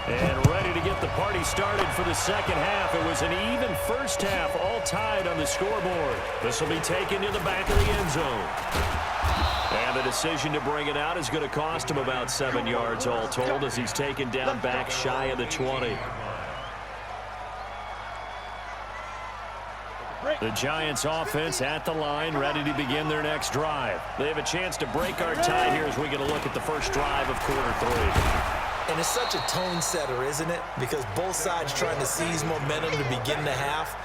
And ready to get the party started for the second half. It was an even first half, all tied on the scoreboard. This will be taken to the back of the end zone. And the decision to bring it out is going to cost him about 7 yards all told as he's taken down back shy of the 20. The Giants offense at the line, ready to begin their next drive. They have a chance to break our tie here as we get a look at the first drive of quarter 3. And it's such a tone setter, isn't it? Because both sides trying to seize momentum to begin the half.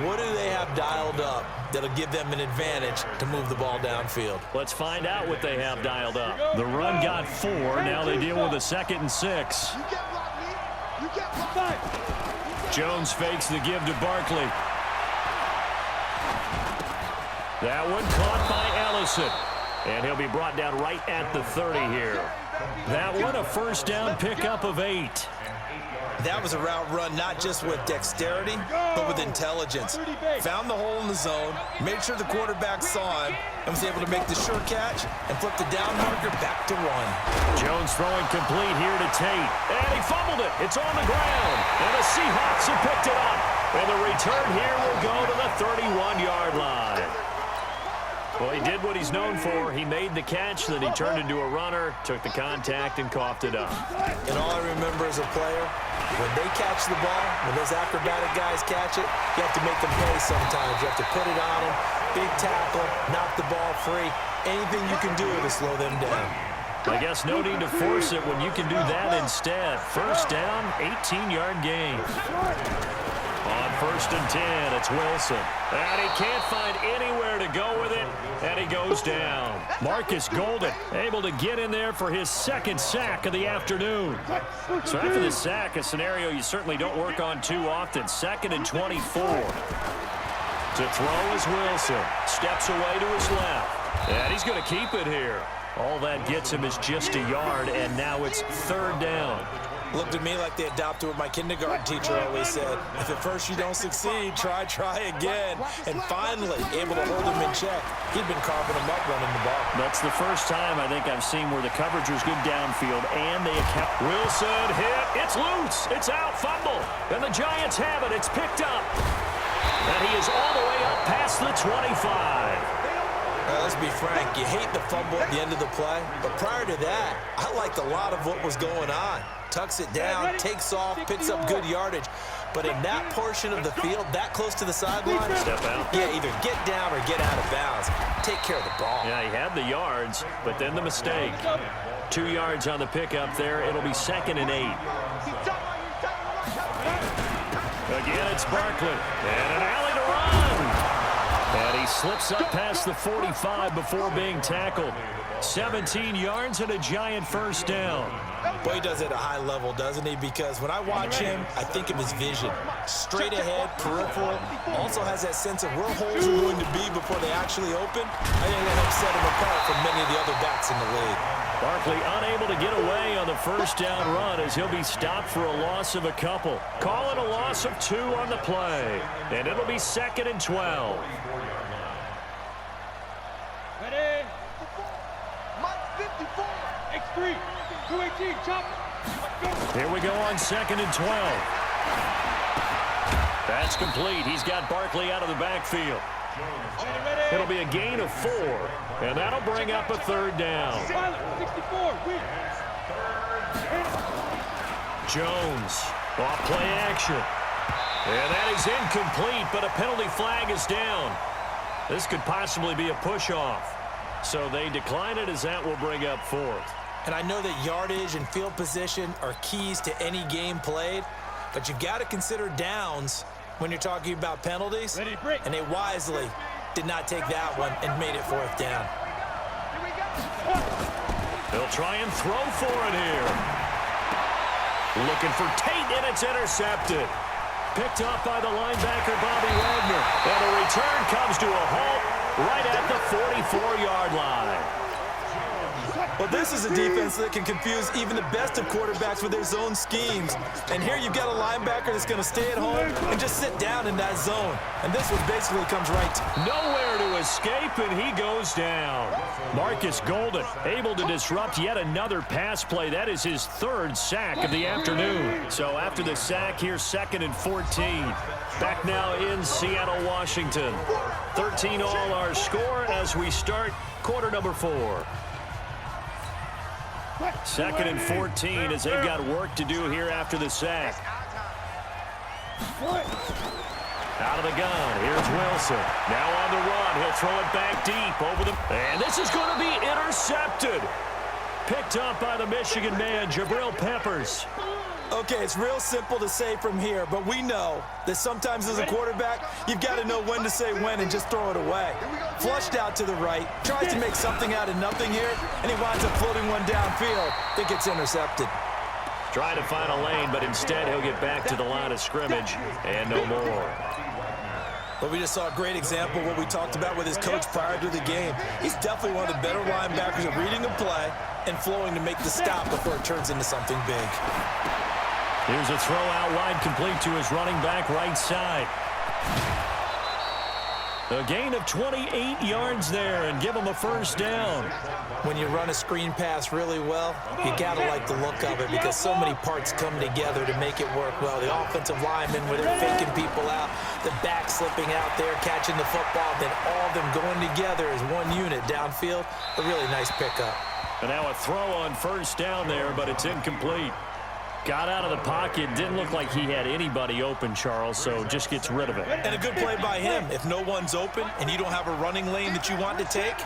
What do they have dialed up that'll give them an advantage to move the ball downfield? Let's find out what they have dialed up. The run got 4. Now they deal with a 2nd and 6. Jones fakes the give to Barkley. That one caught by Ellison. And he'll be brought down right at the 30 here. That one a first down pickup of 8. That was a route run not just with dexterity, but with intelligence. Found the hole in the zone, made sure the quarterback saw him, and was able to make the sure catch and flip the down marker back to 1. Jones throwing complete here to Tate. And he fumbled it. It's on the ground. And the Seahawks have picked it up. And the return here will go to the 31-yard line. Well, he did what he's known for. He made the catch, then he turned into a runner, took the contact, and coughed it up. And all I remember as a player, when they catch the ball, when those acrobatic guys catch it, you have to make them pay sometimes. You have to put it on them, big tackle, knock the ball free. Anything you can do to slow them down. I guess no need to force it when you can do that instead. First down, 18-yard gain. On 1st and 10, it's Wilson. And he can't find anywhere to go with it, and he goes down. Marcus Golden able to get in there for his 2nd sack of the afternoon. So after the sack, a scenario you certainly don't work on too often. 2nd and 24. To throw is Wilson. Steps away to his left. And he's going to keep it here. All that gets him is just a yard, and now it's 3rd down. Looked at me like they adopted what my kindergarten teacher always said. If at first you don't succeed, try again. And finally, able to hold him in check. He'd been carving him up running the ball. That's the first time I think I've seen where the coverage was good downfield, and they account. Wilson hit. It's loose. It's out. Fumble. And the Giants have it. It's picked up. And he is all the way up past the 25. Let's be frank, you hate the fumble at the end of the play, but prior to that, I liked a lot of what was going on. Tucks it down, takes off, picks up good yardage. But in that portion of the field, that close to the sideline, step out. Yeah, either get down or get out of bounds. Take care of the ball. Yeah, he had the yards, but then the mistake. 2 yards on the pickup there. It'll be 2nd and 8. Again, it's Barkley. And an alley to run. And he slips up past the 45 before being tackled. 17 yards and a Giant first down. Boy, he does it at a high level, doesn't he? Because when I watch him, I think of his vision. Straight ahead, peripheral. Also has that sense of where holes are going to be before they actually open. I think that helps set him apart from many of the other backs in the league. Barkley unable to get away on the first down run as he'll be stopped for a loss of a couple. Call it a loss of 2 on the play. And it'll be 2nd and 12. Ready? Mike 54. X3. 218. Chop. Here we go on 2nd and 12. That's complete. He's got Barkley out of the backfield. It'll be a gain of 4, and that'll bring up a 3rd down. 64. Jones, off play action. And that is incomplete, but a penalty flag is down. This could possibly be a push-off. So they decline it as that will bring up 4th. And I know that yardage and field position are keys to any game played, but you've got to consider downs when you're talking about penalties. And they wisely did not take that one and made it 4th down. They'll try and throw for it here. Looking for Tate, and it's intercepted. Picked off by the linebacker, Bobby Wagner. And a return comes to a halt right at the 44-yard line. Well, this is a defense that can confuse even the best of quarterbacks with their zone schemes. And here you've got a linebacker that's going to stay at home and just sit down in that zone. And this one basically comes right to nowhere to escape, and he goes down. Marcus Golden able to disrupt yet another pass play. That is his third sack of the afternoon. So after the sack, here's 2nd and 14. Back now in Seattle, Washington. 13 all our score as we start quarter number 4. 2nd and 14 as they've got work to do here after the sack. Out of the gun, here's Wilson. Now on the run, he'll throw it back deep over the... And this is going to be intercepted. Picked up by the Michigan man, Jabril Peppers. Okay, it's real simple to say from here, but we know that sometimes as a quarterback, you've got to know when to say when and just throw it away. Flushed out to the right, tries to make something out of nothing here, and he winds up floating one downfield that gets intercepted. Trying to find a lane, but instead he'll get back to the line of scrimmage and no more. But we just saw a great example of what we talked about with his coach prior to the game. He's definitely one of the better linebackers at reading a play and flowing to make the stop before it turns into something big. Here's a throw out wide, complete to his running back right side. A gain of 28 yards there and give him a first down. When you run a screen pass really well, you got to like the look of it because so many parts come together to make it work well. The offensive linemen, where they're faking people out, the back slipping out there, catching the football, then all of them going together as one unit downfield. A really nice pickup. And now a throw on first down there, but it's incomplete. Got out of the pocket. Didn't look like he had anybody open, Charles, so just gets rid of it. And a good play by him. If no one's open and you don't have a running lane that you want to take,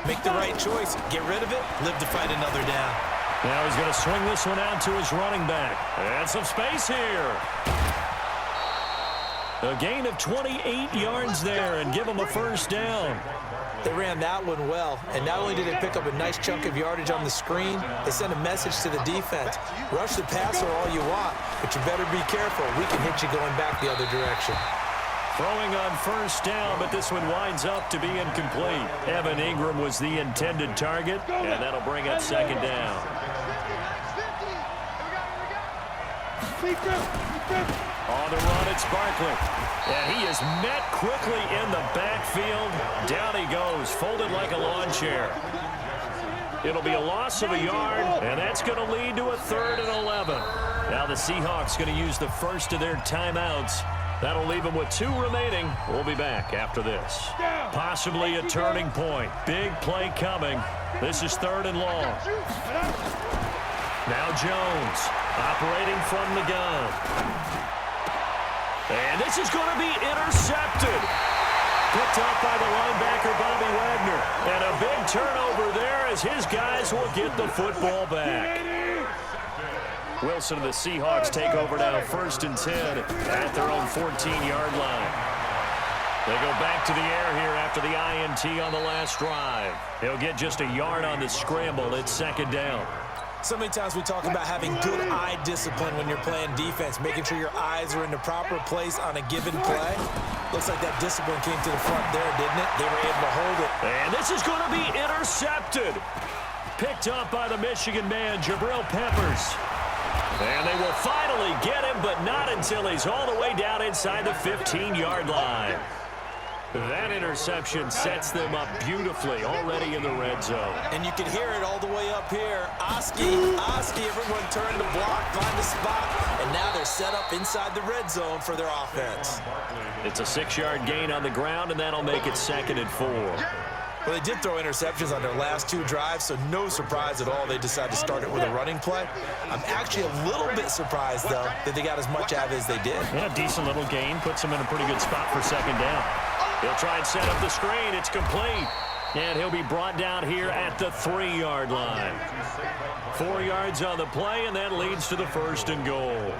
make the right choice. Get rid of it. Live to fight another down. Now he's going to swing this one out to his running back. And some space here. A gain of 28 yards there and give him a first down. They ran that one well, and not only did they pick up a nice chunk of yardage on the screen, they sent a message to the defense. Rush the passer all you want, but you better be careful. We can hit you going back the other direction. Throwing on first down, but this one winds up to be incomplete. Evan Ingram was the intended target, and that'll bring up second down. On the run, it's Barkley. And he is met quickly in the backfield. Down he goes, folded like a lawn chair. It'll be a loss of a yard, and that's going to lead to a 3rd and 11. Now the Seahawks going to use the first of their timeouts. That'll leave them with 2 remaining. We'll be back after this. Possibly a turning point. Big play coming. This is 3rd and long. Now Jones operating from the gun. And this is going to be intercepted. Picked up by the linebacker, Bobby Wagner. And a big turnover there as his guys will get the football back. Wilson and the Seahawks take over now, 1st and 10 at their own 14-yard line. They go back to the air here after the INT on the last drive. He'll get just a yard on the scramble. It's 2nd down. So many times we talk about having good eye discipline when you're playing defense, making sure your eyes are in the proper place on a given play. Looks like that discipline came to the front there, didn't it? They were able to hold it. And this is going to be intercepted. Picked up by the Michigan man, Jabril Peppers. And they will finally get him, but not until he's all the way down inside the 15-yard line. That interception sets them up beautifully already in the red zone. And you can hear it all the way up here. Oski, everyone turned to block, find a spot, and now they're set up inside the red zone for their offense. It's a 6-yard gain on the ground, and that'll make it 2nd and 4. Well, they did throw interceptions on their last 2 drives, so no surprise at all they decided to start it with a running play. I'm actually a little bit surprised, though, that they got as much out of it as they did. Yeah, decent little gain. Puts them in a pretty good spot for 2nd down. He'll try and set up the screen. It's complete. And he'll be brought down here at the 3-yard line. 4 yards on the play, and that leads to the 1st and goal.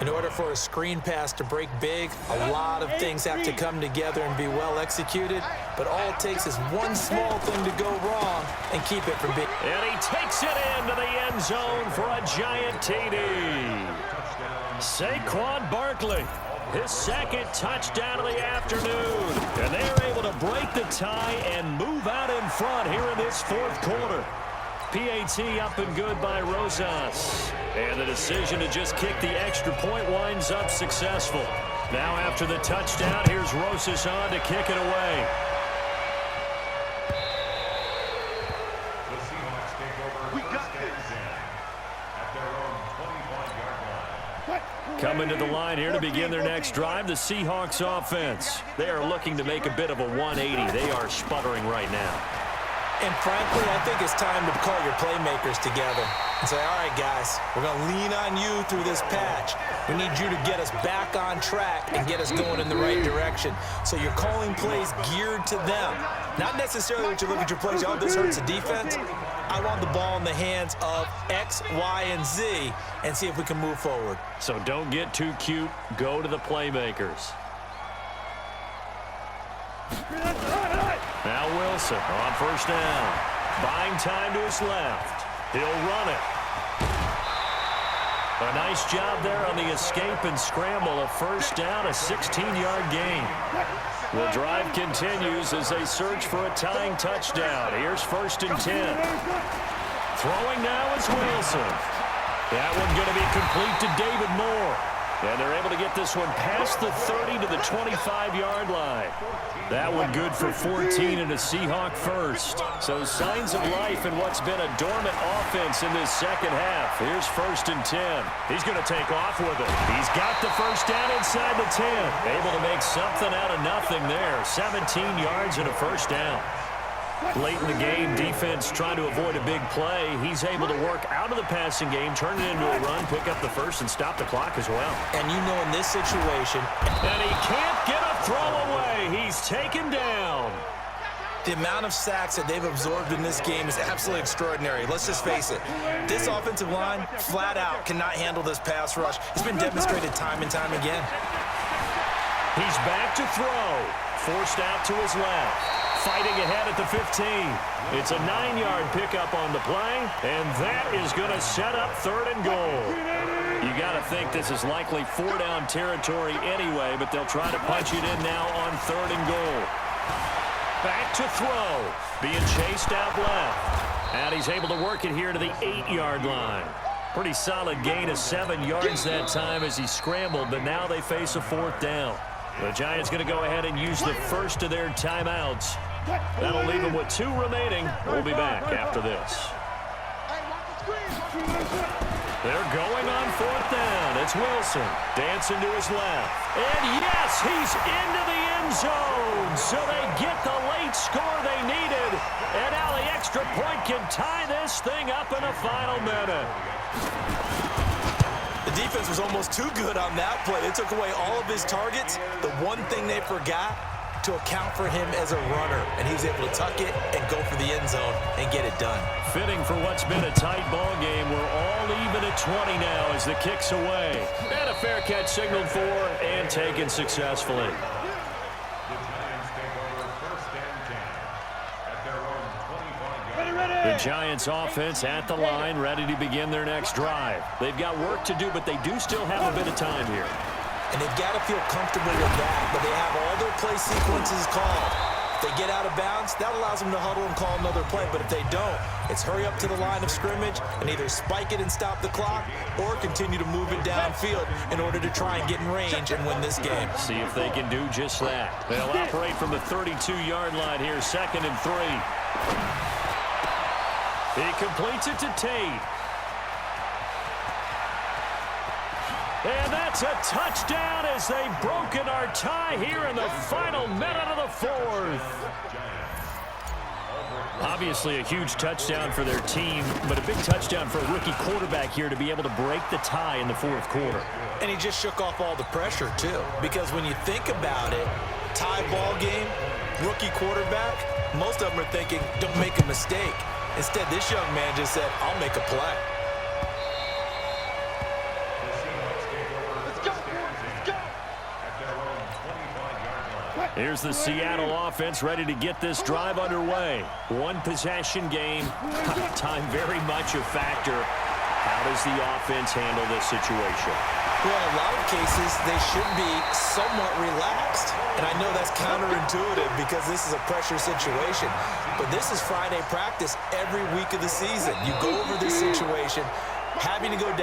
In order for a screen pass to break big, a lot of things have to come together and be well executed. But all it takes is one small thing to go wrong and keep it from being. And he takes it into the end zone for a giant TD. Saquon Barkley. His 2nd touchdown of the afternoon. And they're able to break the tie and move out in front here in this 4th quarter. PAT up and good by Rosas. And the decision to just kick the extra point winds up successful. Now after the touchdown, here's Rosas on to kick it away. Coming to the line here to begin their next drive, the Seahawks offense. They are looking to make a bit of a 180. They are sputtering right now. And frankly, I think it's time to call your playmakers together and say, all right, guys, we're going to lean on you through this patch. We need you to get us back on track and get us going in the right direction. So you're calling plays geared to them. Not necessarily that you look at your plays, oh, this hurts the defense. I want the ball in the hands of X, Y, and Z and see if we can move forward. So don't get too cute. Go to the playmakers. Now Wilson on first down. Buying time to his left. He'll run it. A nice job there on the escape and scramble. A first down, a 16-yard gain. The drive continues as they search for a tying touchdown. Here's first and 10. Throwing now is Wilson. That one going to be complete to David Moore. And they're able to get this one past the 30 to the 25-yard line. That one good for 14 and a Seahawk first. So signs of life in what's been a dormant offense in this second half. Here's first and 10. He's going to take off with it. He's got the first down inside the 10. Able to make something out of nothing there. 17 yards and a first down. Late in the game, defense trying to avoid a big play. He's able to work out of the passing game, turn it into a run, pick up the first, and stop the clock as well. And you know in this situation... And he can't get a throw away. He's taken down. The amount of sacks that they've absorbed in this game is absolutely extraordinary. Let's just face it. This offensive line, flat out, cannot handle this pass rush. It's been demonstrated time and time again. He's back to throw. Forced out to his left. Fighting ahead at the 15. It's a 9-yard pickup on the play, and that is going to set up third and goal. You got to think this is likely 4-down territory anyway, but they'll try to punch it in now on third and goal. Back to throw. Being chased out left. And he's able to work it here to the 8-yard line. Pretty solid gain of 7 yards that time as he scrambled, but now they face a fourth down. The Giants going to go ahead and use the first of their timeouts. That'll leave them with 2 remaining. We'll be back after this. They're going on fourth down. It's Wilson dancing to his left. And yes, he's into the end zone. So they get the late score they needed. And now the extra point can tie this thing up in a final minute. The defense was almost too good on that play. They took away all of his targets. The one thing they forgot, to account for him as a runner, and he was able to tuck it and go for the end zone and get it done. Fitting for what's been a tight ball game. We're all even at 20 now as the kick's away. And a fair catch signaled for and taken successfully. The Giants offense at the line, ready to begin their next drive. They've got work to do, but they do still have a bit of time here. And they've got to feel comfortable with that, but they have all their play sequences called. If they get out of bounds, that allows them to huddle and call another play. But if they don't, it's hurry up to the line of scrimmage and either spike it and stop the clock or continue to move it downfield in order to try and get in range and win this game. See if they can do just that. They'll operate from the 32-yard line here, 2nd and 3. He completes it to Tate. And that's a touchdown as they've broken our tie here in the final minute of the 4th. Obviously a huge touchdown for their team, but a big touchdown for a rookie quarterback here to be able to break the tie in the 4th quarter. And he just shook off all the pressure, too. Because when you think about it, tie ball game, rookie quarterback, most of them are thinking, don't make a mistake. Instead, this young man just said, I'll make a play. Here's the Seattle offense ready to get this drive underway. One possession game. Time very much a factor. How does the offense handle this situation? Well, in a lot of cases, they should be somewhat relaxed. And I know that's counterintuitive because this is a pressure situation. But this is Friday practice every week of the season. You go over this situation, having to go down.